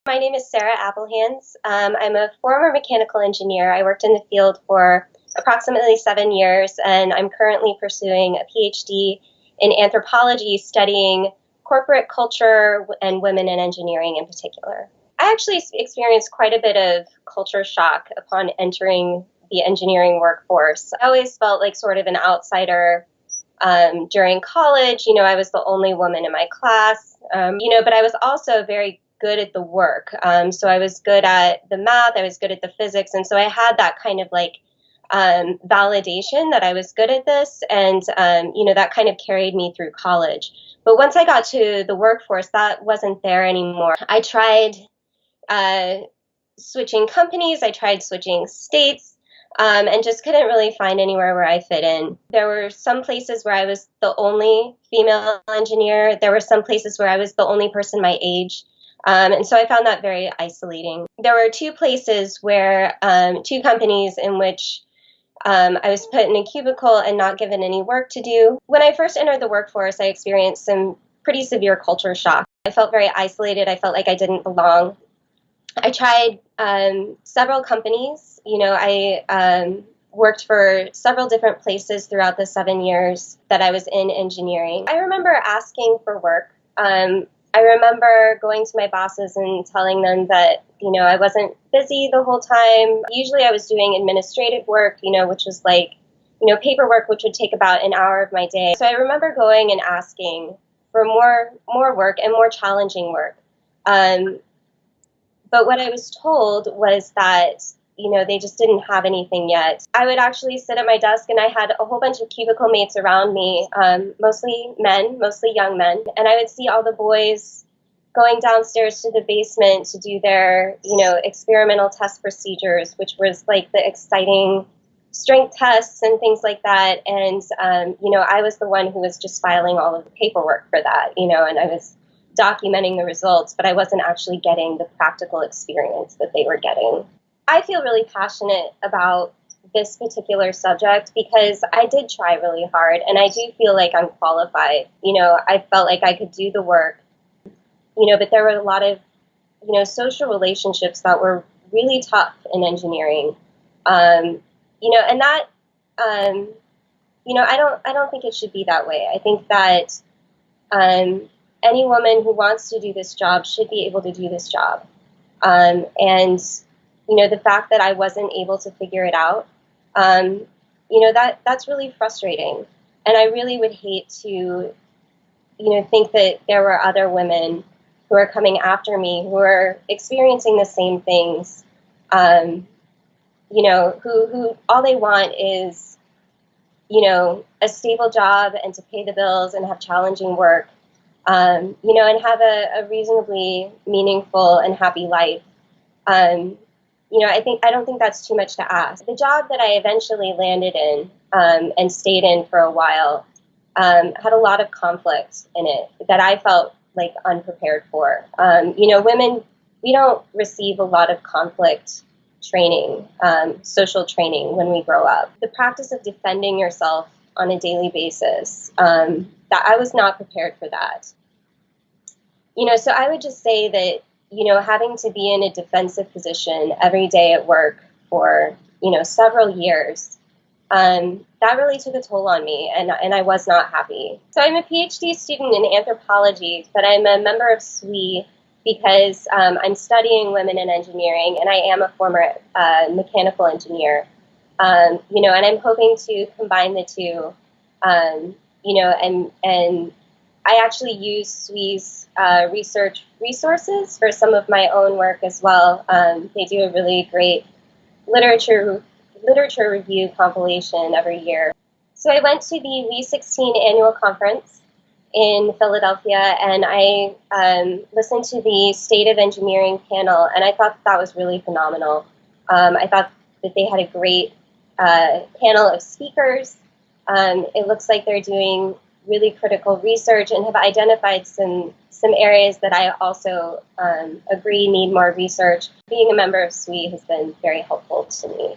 My name is Sarah Appelhans. I'm a former mechanical engineer. I worked in the field for approximately 7 years, and I'm currently pursuing a Ph.D. in anthropology, studying corporate culture and women in engineering in particular. I actually experienced quite a bit of culture shock upon entering the engineering workforce. I always felt like sort of an outsider. During college, I was the only woman in my class, but I was also very good at the work. So I was good at the math, I was good at the physics, and so I had that kind of validation that I was good at this, and that kind of carried me through college. But once I got to the workforce, that wasn't there anymore. I tried switching companies, I tried switching states, and just couldn't really find anywhere where I fit in. There were some places where I was the only female engineer. There were some places where I was the only person my age. And so I found that very isolating. There were two places where, two companies in which I was put in a cubicle and not given any work to do. When I first entered the workforce, I experienced some pretty severe culture shock. I felt very isolated. I felt like I didn't belong. I tried several companies. I worked for several different places throughout the 7 years that I was in engineering. I remember asking for work. I remember going to my bosses and telling them that, I wasn't busy the whole time. Usually I was doing administrative work, which was paperwork, which would take about an hour of my day. So I remember going and asking for more work and more challenging work. But what I was told was that, they just didn't have anything yet. I would actually sit at my desk and I had a whole bunch of cubicle mates around me, mostly men, mostly young men. And I would see all the boys going downstairs to the basement to do their, experimental test procedures, which was like the exciting strength tests and things like that. And, I was the one who was just filing all of the paperwork for that, and I was documenting the results, but I wasn't actually getting the practical experience that they were getting. I feel really passionate about this particular subject because I did try really hard and I do feel like I'm qualified. I felt like I could do the work, but there were a lot of, social relationships that were really tough in engineering. And that, I don't think it should be that way. I think that, any woman who wants to do this job should be able to do this job. And, the fact that I wasn't able to figure it out, that's really frustrating. And I really would hate to, think that there were other women who are coming after me who are experiencing the same things, who all they want is, a stable job and to pay the bills and have challenging work. And have a reasonably meaningful and happy life. I don't think that's too much to ask. The job that I eventually landed in and stayed in for a while had a lot of conflict in it that I felt like unprepared for. Women, we don't receive a lot of conflict training, social training when we grow up. The practice of defending yourself on a daily basis, that I was not prepared for that. So I would just say that, having to be in a defensive position every day at work for, several years, that really took a toll on me, and I was not happy. So I'm a PhD student in anthropology, but I'm a member of SWE because I'm studying women in engineering, and I am a former mechanical engineer. And I'm hoping to combine the two, and I actually use SWE's research resources for some of my own work as well. They do a really great literature review compilation every year. So I went to the We16 annual conference in Philadelphia, and I listened to the State of Engineering panel, and I thought that was really phenomenal. I thought that they had a great panel of speakers. It looks like they're doing really critical research and have identified some areas that I also agree need more research. Being a member of SWE has been very helpful to me.